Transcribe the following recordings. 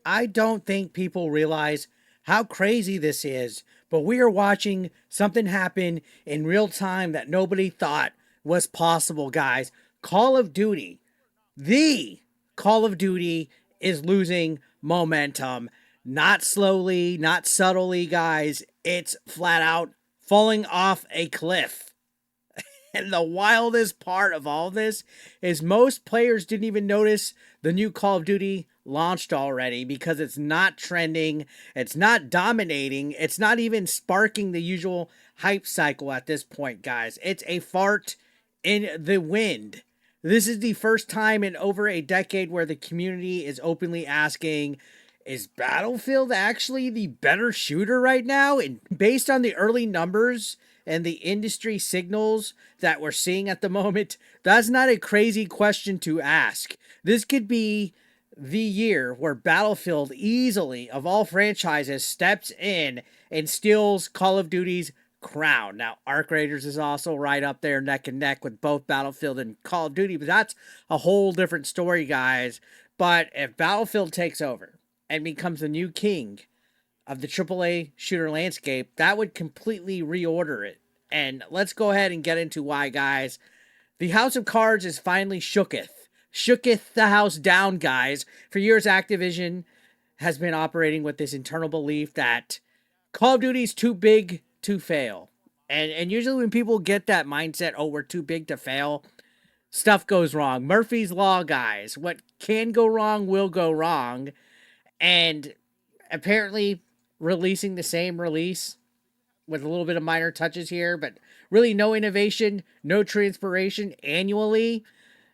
I don't think people realize how crazy this is, but we are watching something happen in real time that nobody thought was possible, guys. Call of Duty, the Call of Duty is losing momentum. Not slowly, not subtly, guys. It's flat out falling off a cliff. And the wildest part of all this is most players didn't even notice the new Call of Duty launched already because it's not trending, it's not dominating, it's not even sparking the usual hype cycle at this point, guys. It's a fart in the wind. This is the first time in over a decade where the community is openly asking, is Battlefield actually the better shooter right now? And based on the early numbers and the industry signals that we're seeing at the moment, that's not a crazy question to ask. This could be the year where Battlefield easily, of all franchises, steps in and steals Call of Duty's crown. Now, Arc Raiders is also right up there neck and neck with both Battlefield and Call of Duty, but that's a whole different story, guys. But if Battlefield takes over and becomes the new king of the AAA shooter landscape, that would completely reorder it. And let's go ahead and get into why, guys. The House of Cards is finally shooketh. Shooketh the house down, guys. For years, Activision has been operating with this internal belief that Call of Duty is too big to fail. And usually when people get that mindset, oh, we're too big to fail, stuff goes wrong. Murphy's Law, guys. What can go wrong will go wrong. And apparently releasing the same release with a little bit of minor touches here, but really no innovation, no transpiration annually,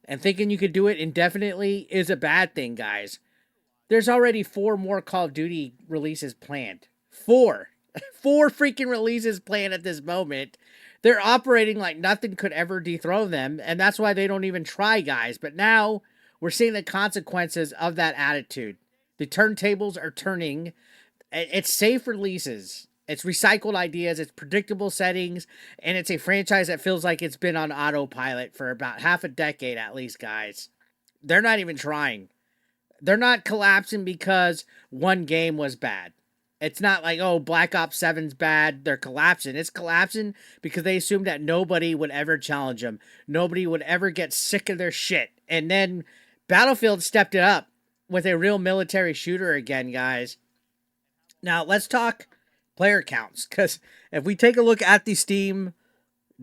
and thinking you could do it indefinitely is a bad thing, guys. There's already 4 more Call of Duty releases planned. 4. 4 freaking releases planned at this moment. They're operating like nothing could ever dethrone them, and that's why they don't even try, guys. But now we're seeing the consequences of that attitude. The turntables are turning. It's safe releases. It's recycled ideas, it's predictable settings, and it's a franchise that feels like it's been on autopilot for about half a decade at least, guys. They're not even trying. They're not collapsing because one game was bad. It's not like, oh, Black Ops 7's bad, they're collapsing. It's collapsing because they assumed that nobody would ever challenge them. Nobody would ever get sick of their shit. And then Battlefield stepped it up with a real military shooter again, guys. Now, let's talk player counts, because if we take a look at the Steam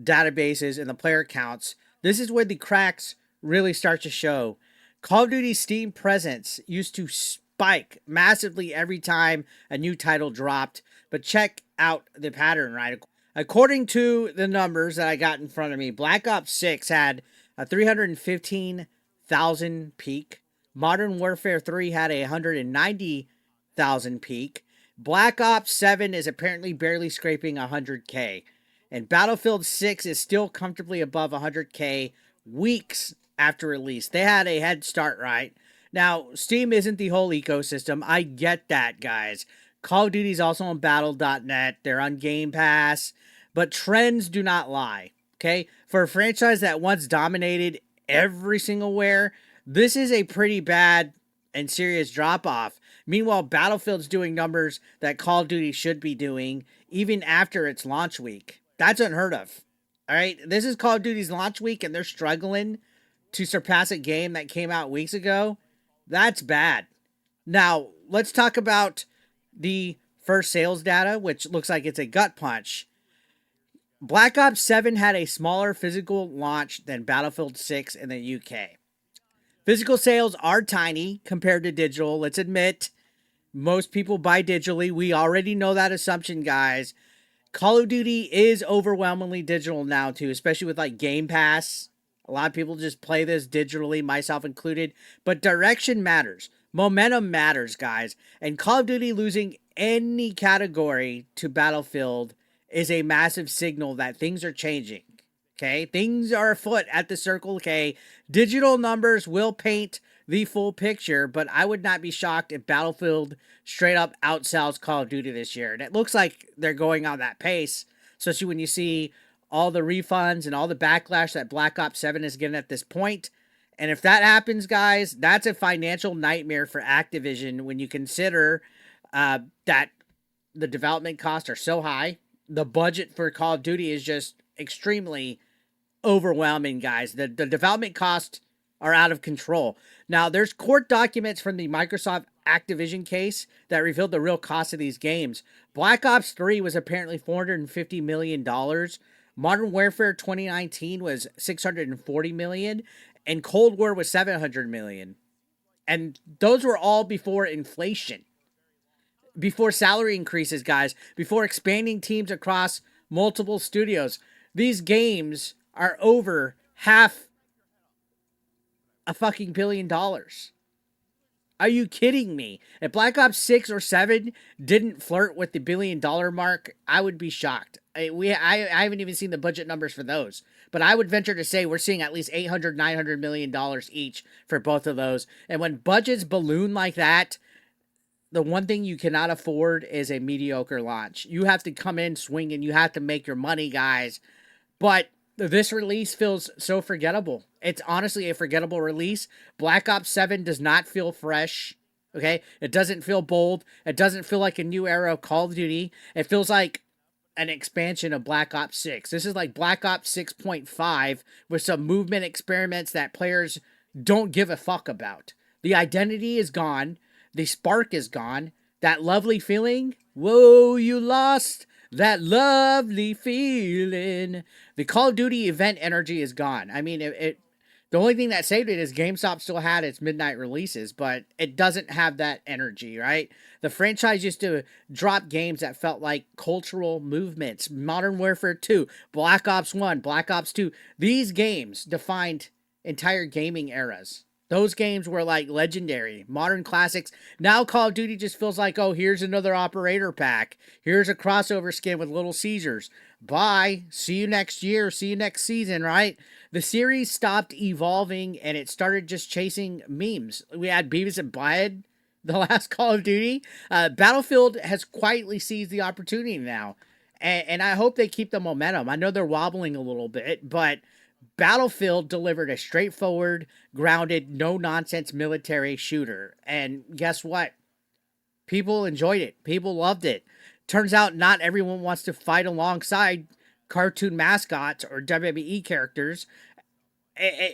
databases and the player counts, this is where the cracks really start to show. Call of Duty Steam presence used to spike massively every time a new title dropped, but check out the pattern, right? According to the numbers that I got in front of me, Black Ops 6 had a 315,000 peak. Modern Warfare 3 had a 190,000 peak. Black Ops 7 is apparently barely scraping 100K. And Battlefield 6 is still comfortably above 100K weeks after release. They had a head start, right? Now, Steam isn't the whole ecosystem. I get that, guys. Call of Duty's also on battle.net. They're on Game Pass. But trends do not lie, okay? For a franchise that once dominated every single where, this is a pretty bad and serious drop-off. Meanwhile, Battlefield's doing numbers that Call of Duty should be doing even after its launch week. That's unheard of. All right, this is Call of Duty's launch week, and they're struggling to surpass a game that came out weeks ago. That's bad. Now, let's talk about the first sales data, which looks like it's a gut punch. Black Ops 7 had a smaller physical launch than Battlefield 6 in the UK. Physical sales are tiny compared to digital. Let's admit, most people buy digitally. We already know that assumption, guys. Call of Duty is overwhelmingly digital now, too, especially with like Game Pass. A lot of people just play this digitally, myself included. But direction matters. Momentum matters, guys. And Call of Duty losing any category to Battlefield is a massive signal that things are changing. Okay, things are afoot at the Circle K. Digital numbers will paint the full picture, but I would not be shocked if Battlefield straight up outsells Call of Duty this year. And it looks like they're going on that pace, especially when you see all the refunds and all the backlash that Black Ops 7 is getting at this point. And if that happens, guys, that's a financial nightmare for Activision when you consider that the development costs are so high. The budget for Call of Duty is just extremely overwhelming, guys. The development costs are out of control. Now, there's court documents from the Microsoft Activision case that revealed the real cost of these games. Black Ops 3 was apparently $450 million. Modern Warfare 2019 was $640 million. And Cold War was $700 million. And those were all before inflation, before salary increases, guys, before expanding teams across multiple studios. These games are over half a fucking $1 billion. Are you kidding me? If Black Ops 6 or 7 didn't flirt with the $1 billion mark, I would be shocked. I haven't even seen the budget numbers for those. But I would venture to say we're seeing at least $800, $900 million each for both of those. And when budgets balloon like that, the one thing you cannot afford is a mediocre launch. You have to come in swinging. You have to make your money, guys. But this release feels so forgettable. It's honestly a forgettable release. Black Ops 7 does not feel fresh. Okay? It doesn't feel bold. It doesn't feel like a new era of Call of Duty. It feels like an expansion of Black Ops 6. This is like Black Ops 6.5 with some movement experiments that players don't give a fuck about. The identity is gone. The spark is gone. That lovely feeling, whoa, you lost that lovely feeling. The Call of Duty event energy is gone. I mean, the only thing that saved it is GameStop still had its midnight releases, but it doesn't have that energy, right? The franchise used to drop games that felt like cultural movements. Modern Warfare 2, Black Ops 1, Black Ops 2. These games defined entire gaming eras. Those games were like legendary, modern classics. Now Call of Duty just feels like, oh, here's another operator pack. Here's a crossover skin with Little Caesars. Bye. See you next year. See you next season, right? The series stopped evolving and it started just chasing memes. We had Beavis and Butthead, the last Call of Duty. Battlefield has quietly seized the opportunity now. And I hope they keep the momentum. I know they're wobbling a little bit, but Battlefield delivered a straightforward, grounded, no nonsense military shooter. And guess what? People enjoyed it. People loved it. Turns out not everyone wants to fight alongside cartoon mascots or WWE characters.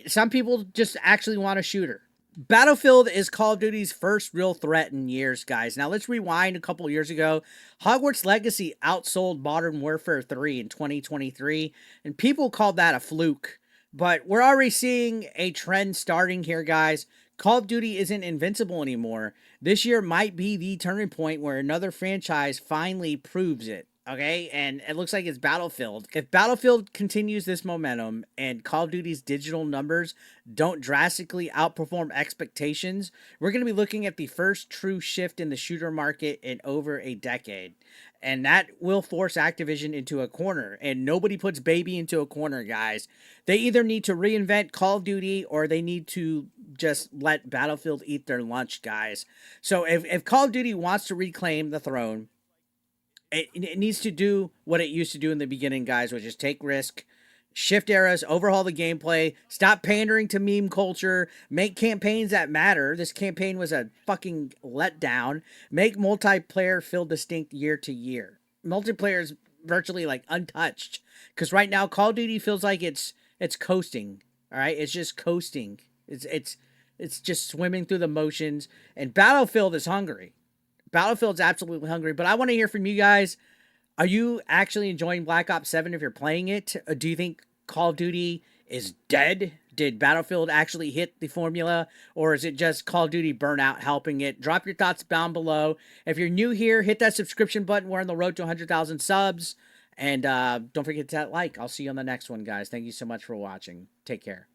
Some people just actually want a shooter. Battlefield is Call of Duty's first real threat in years, guys. Now let's rewind a couple years ago. Hogwarts Legacy outsold Modern Warfare 3 in 2023, and people called that a fluke. But we're already seeing a trend starting here, guys. Call of Duty isn't invincible anymore. This year might be the turning point where another franchise finally proves it. Okay, and it looks like it's Battlefield. If Battlefield continues this momentum and Call of Duty's digital numbers don't drastically outperform expectations, we're going to be looking at the first true shift in the shooter market in over a decade. And that will force Activision into a corner. And nobody puts baby into a corner, guys. They either need to reinvent Call of Duty or they need to just let Battlefield eat their lunch, guys. So if Call of Duty wants to reclaim the throne, it needs to do what it used to do in the beginning, guys, which is take risk, shift eras, overhaul the gameplay, stop pandering to meme culture, make campaigns that matter. This campaign was a fucking letdown. Make multiplayer feel distinct year to year. Multiplayer is virtually like untouched because right now Call of Duty feels like it's coasting. All right, it's just coasting. It's just swimming through the motions, and Battlefield is hungry. Battlefield's absolutely hungry, but I want to hear from you guys. Are you actually enjoying Black Ops 7 if you're playing it? Or do you think Call of Duty is dead? Did Battlefield actually hit the formula? Or is it just Call of Duty burnout helping it? Drop your thoughts down below. If you're new here, hit that subscription button. We're on the road to 100,000 subs. And don't forget to like. I'll see you on the next one, guys. Thank you so much for watching. Take care.